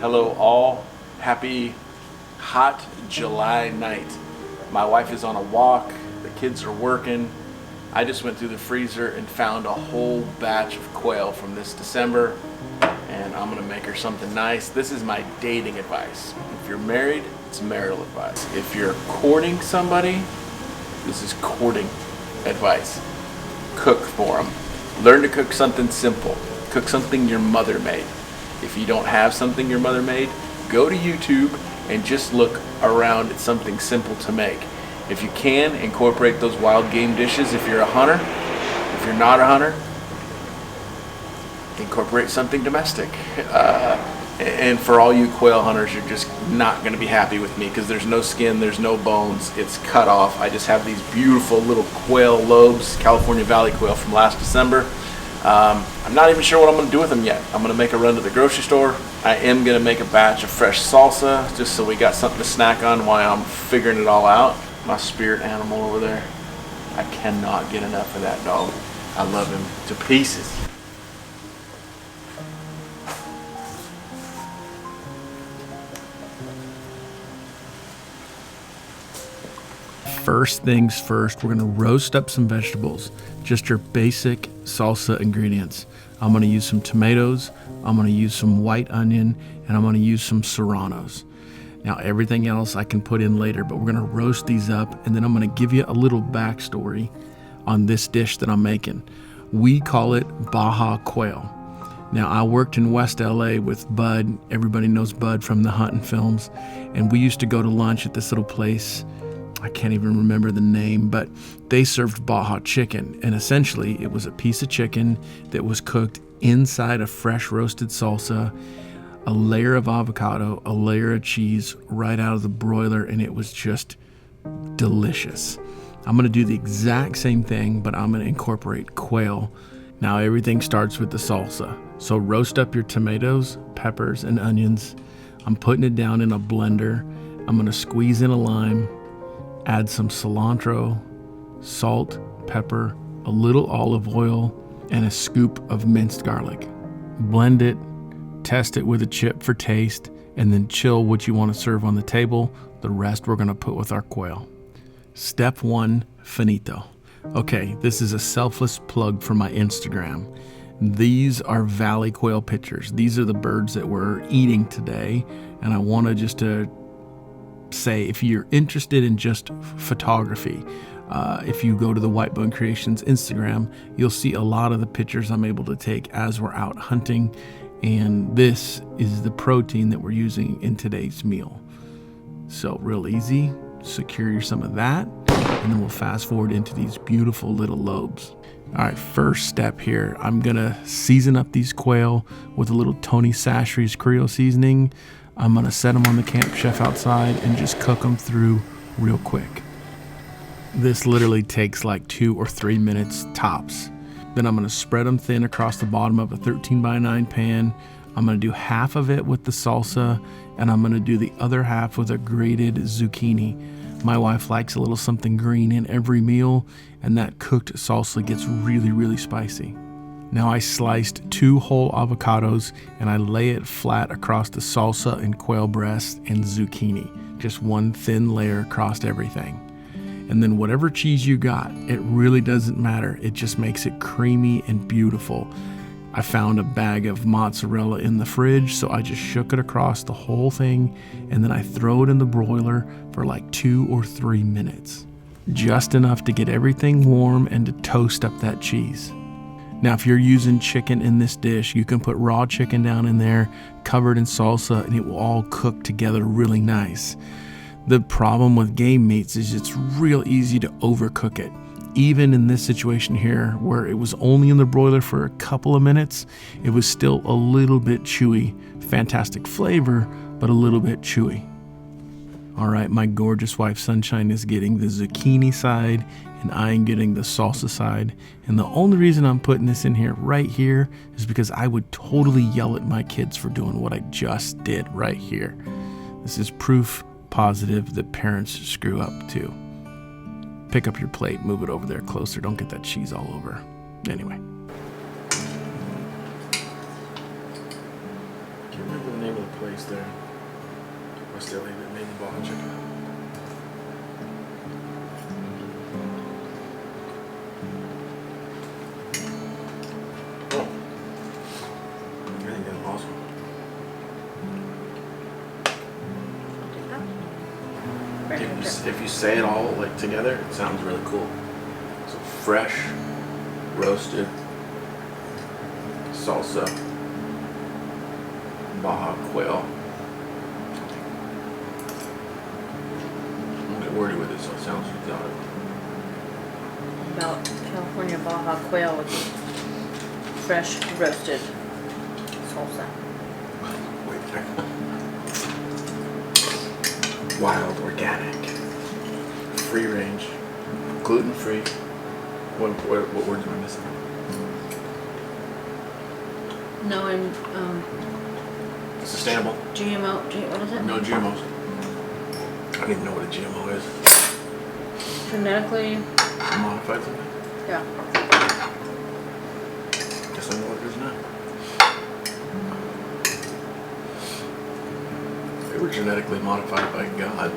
Hello all, happy hot July night. My wife is on a walk, the kids are working. I just went through the freezer and found a whole batch of quail from this December, and I'm gonna make her something nice. This is my dating advice. If you're married, it's marital advice. If you're courting somebody, this is courting advice. Cook for them. Learn to cook something simple. Cook something your mother made. If you don't have something your mother made, go to YouTube and just look around at something simple to make. If you can, incorporate those wild game dishes if you're a hunter. If you're not a hunter, incorporate something domestic. And for all you quail hunters, you're just not going to be happy with me because there's no skin, there's no bones, it's cut off. I just have these beautiful little quail lobes, California Valley quail from last December. I'm not even sure what I'm going to do with them yet. I'm going to make a run to the grocery store. I am going to make a batch of fresh salsa just so we got something to snack on while I'm figuring it all out. My spirit animal over there. I cannot get enough of that dog. I love him to pieces. First things first, we're gonna roast up some vegetables, just your basic salsa ingredients. I'm gonna use some tomatoes, I'm gonna use some white onion, and I'm gonna use some serranos. Now everything else I can put in later, but we're gonna roast these up, and then I'm gonna give you a little backstory on this dish that I'm making. We call it Baja quail. Now I worked in West LA with Bud. Everybody knows Bud from the hunting films, and we used to go to lunch at this little place. I can't even remember the name, but they served Baja chicken, and essentially it was a piece of chicken that was cooked inside a fresh roasted salsa, a layer of avocado, a layer of cheese right out of the broiler, and it was just delicious. I'm gonna do the exact same thing, but I'm gonna incorporate quail. Now everything starts with the salsa. So roast up your tomatoes, peppers, and onions. I'm putting it down in a blender. I'm gonna squeeze in a lime, add some cilantro, salt, pepper, a little olive oil, and a scoop of minced garlic. Blend it, test it with a chip for taste, and then chill what you want to serve on the table. The rest we're going to put with our quail. Step 1, finito. Okay, this is a selfless plug for my Instagram. These are valley quail pictures. These are the birds that we're eating today, and I want to just say, if you're interested in just photography, if you go to the WHITEBONE Creations Instagram, you'll see a lot of the pictures I'm able to take as we're out hunting, and this is the protein that we're using in today's meal. So real easy, secure some of that, and then we'll fast forward into these beautiful little lobes. All right, first step here, I'm gonna season up these quail with a little Tony Chachere's Creole seasoning. I'm gonna set them on the Camp Chef outside and just cook them through real quick. This literally takes like 2 or 3 minutes tops. Then I'm gonna spread them thin across the bottom of a 13x9 pan. I'm gonna do half of it with the salsa, and I'm gonna do the other half with a grated zucchini. My wife likes a little something green in every meal, and that cooked salsa gets really, really spicy. Now I sliced 2 whole avocados and I lay it flat across the salsa and quail breast and zucchini. Just one thin layer across everything. And then whatever cheese you got, it really doesn't matter. It just makes it creamy and beautiful. I found a bag of mozzarella in the fridge, so I just shook it across the whole thing, and then I throw it in the broiler for like 2 or 3 minutes. Just enough to get everything warm and to toast up that cheese. Now, if you're using chicken in this dish, you can put raw chicken down in there, covered in salsa, and it will all cook together really nice. The problem with game meats is it's real easy to overcook it. Even in this situation here, where it was only in the broiler for a couple of minutes, it was still a little bit chewy. Fantastic flavor, but a little bit chewy. All right, my gorgeous wife Sunshine is getting the zucchini side, and I'm getting the salsa side. And the only reason I'm putting this in here right here is because I would totally yell at my kids for doing what I just did right here. This is proof positive that parents screw up too. Pick up your plate, move it over there closer. Don't get that cheese all over. Anyway. Can't remember the name name of the place there. What's the name of Baja chicken? Oh, I think that's awesome. If you say it all like together, it sounds really cool. So fresh, roasted salsa, Baja quail. I'm get wordy with it, so it sounds exotic. About California Baja quail with fresh roasted salsa. Wait there. Wild, organic, free range, gluten free. What words am I missing? No, and Sustainable. GMO. What is it? No GMOs. I don't even know what a GMO is. Genetically. Modified something? Yeah. Guess I know what it is now. They were genetically modified by God.